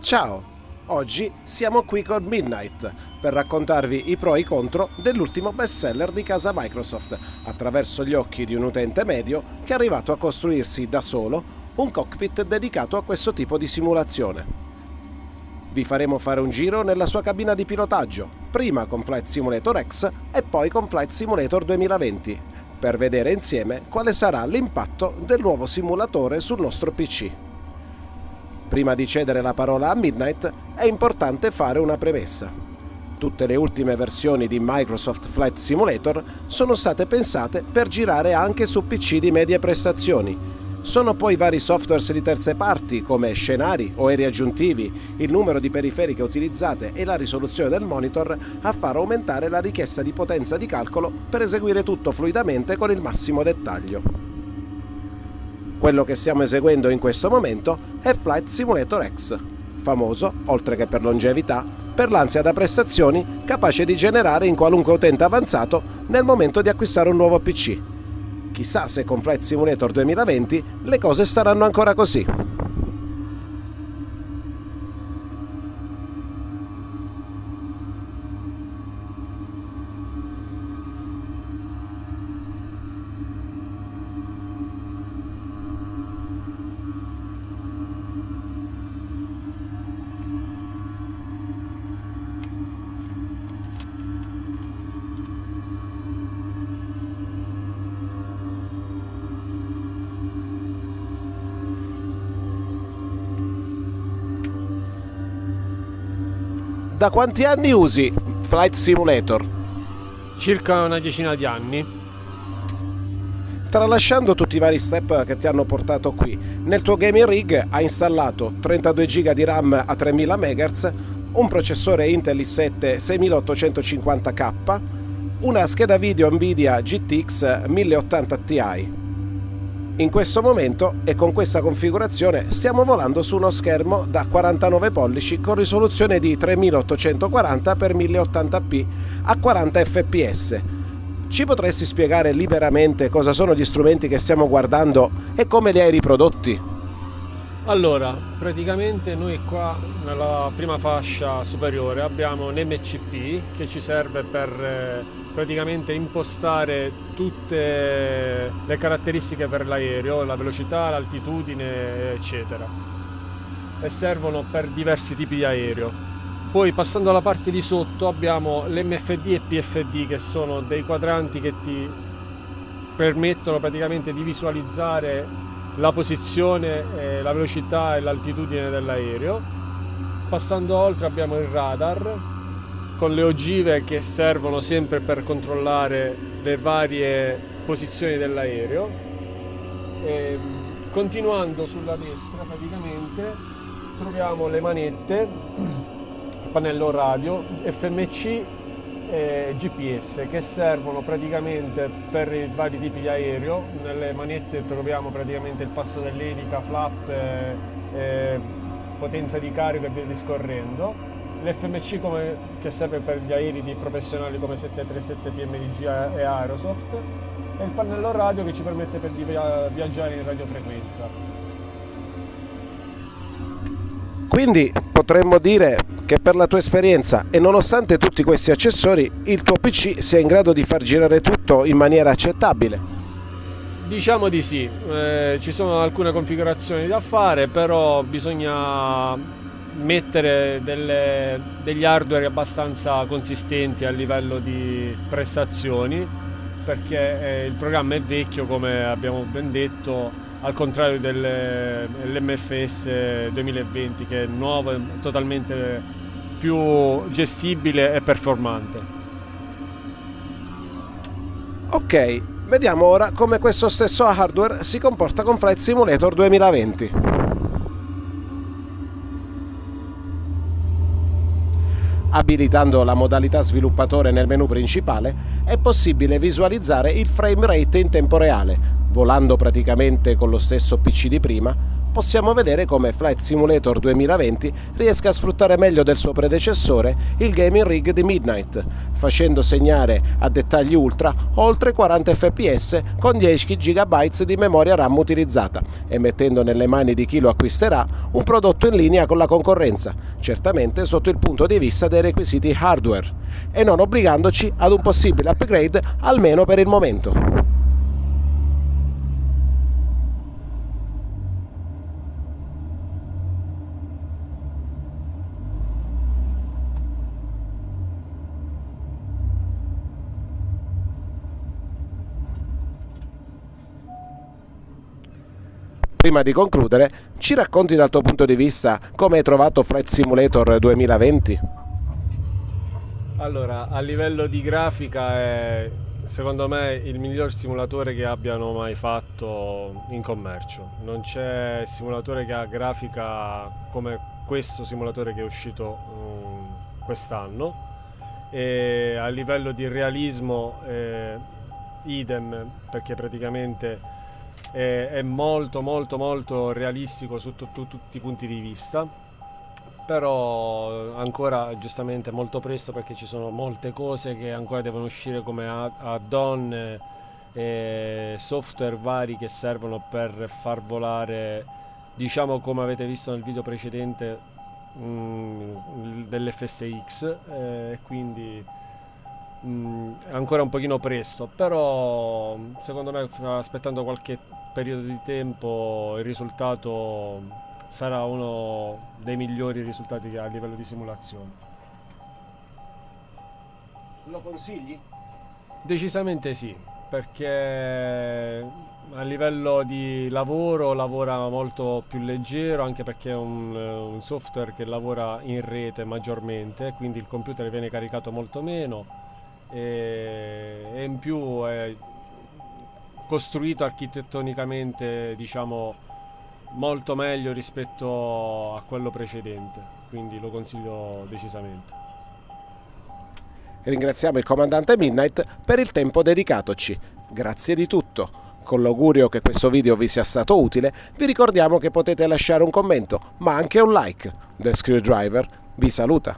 Ciao! Oggi siamo qui con Midnight per raccontarvi i pro e i contro dell'ultimo bestseller di casa Microsoft attraverso gli occhi di un utente medio che è arrivato a costruirsi da solo un cockpit dedicato a questo tipo di simulazione. Vi faremo fare un giro nella sua cabina di pilotaggio, prima con Flight Simulator X e poi con Flight Simulator 2020, per vedere insieme quale sarà l'impatto del nuovo simulatore sul nostro PC. Prima di cedere la parola a Midnight è importante fare una premessa. Tutte le ultime versioni di Microsoft Flight Simulator sono state pensate per girare anche su PC di medie prestazioni. Sono poi vari software di terze parti come scenari o aerei aggiuntivi, il numero di periferiche utilizzate e la risoluzione del monitor a far aumentare la richiesta di potenza di calcolo per eseguire tutto fluidamente con il massimo dettaglio. Quello che stiamo eseguendo in questo momento è Flight Simulator X, famoso, oltre che per longevità, per l'ansia da prestazioni capace di generare in qualunque utente avanzato nel momento di acquistare un nuovo PC. Chissà se con Flight Simulator 2020 le cose saranno ancora così. Da quanti anni usi Flight Simulator? Circa una decina di anni. Tralasciando tutti i vari step che ti hanno portato qui, nel tuo gaming rig hai installato 32 GB di RAM a 3000 MHz, un processore Intel i7 6850K, una scheda video Nvidia GTX 1080 Ti. In questo momento e con questa configurazione stiamo volando su uno schermo da 49 pollici con risoluzione di 3840x1080p a 40 fps. Ci potresti spiegare liberamente cosa sono gli strumenti che stiamo guardando e come li hai riprodotti? Allora, praticamente noi qua nella prima fascia superiore abbiamo un MCP che ci serve per praticamente impostare tutte le caratteristiche per l'aereo, la velocità, l'altitudine, eccetera, e servono per diversi tipi di aereo. Poi passando alla parte di sotto abbiamo l'MFD e PFD, che sono dei quadranti che ti permettono praticamente di visualizzare la posizione, la velocità e l'altitudine dell'aereo. Passando oltre abbiamo il radar con le ogive che servono sempre per controllare le varie posizioni dell'aereo. Continuando sulla destra praticamente troviamo le manette, il pannello radio, FMC e GPS, che servono praticamente per i vari tipi di aereo. Nelle manette troviamo praticamente il passo dell'elica, flap, potenza di carico e via discorrendo. L'FMC che serve per gli aerei di professionali come 737 PMDG e Aerosoft, e il pannello radio che ci permette di viaggiare in radiofrequenza. Quindi potremmo dire che per la tua esperienza e nonostante tutti questi accessori il tuo PC sia in grado di far girare tutto in maniera accettabile? Diciamo di sì, ci sono alcune configurazioni da fare, però bisogna mettere degli hardware abbastanza consistenti a livello di prestazioni, perché il programma è vecchio, come abbiamo ben detto, al contrario dell'MFS 2020 che è nuovo e totalmente più gestibile e performante. Ok, vediamo ora come questo stesso hardware si comporta con Flight Simulator 2020. Abilitando la modalità sviluppatore nel menu principale è possibile visualizzare il frame rate in tempo reale, volando praticamente con lo stesso PC di prima, possiamo vedere come Flight Simulator 2020 riesca a sfruttare meglio del suo predecessore il gaming rig di Midnight, facendo segnare a dettagli ultra oltre 40 fps con 10 GB di memoria RAM utilizzata e mettendo nelle mani di chi lo acquisterà un prodotto in linea con la concorrenza, certamente sotto il punto di vista dei requisiti hardware, e non obbligandoci ad un possibile upgrade almeno per il momento. Prima di concludere, ci racconti dal tuo punto di vista come hai trovato Flight Simulator 2020? Allora, a livello di grafica è secondo me il miglior simulatore che abbiano mai fatto in commercio. Non c'è simulatore che ha grafica come questo simulatore che è uscito quest'anno, e a livello di realismo idem, perché praticamente è molto realistico sotto tutti i punti di vista, però ancora giustamente molto presto perché ci sono molte cose che ancora devono uscire come add-on e software vari che servono per far volare, diciamo come avete visto nel video precedente, dell'FSX, quindi è ancora un pochino presto, però secondo me aspettando qualche periodo di tempo il risultato sarà uno dei migliori risultati a livello di simulazione. Lo consigli? Decisamente sì, perché a livello di lavoro lavora molto più leggero, anche perché è un software che lavora in rete maggiormente, quindi il computer viene caricato molto meno e in più è costruito architettonicamente, diciamo, molto meglio rispetto a quello precedente, quindi lo consiglio decisamente. Ringraziamo il comandante Midnight per il tempo dedicatoci. Grazie di tutto. Con l'augurio che questo video vi sia stato utile, vi ricordiamo che potete lasciare un commento, ma anche un like. The Screwdriver vi saluta.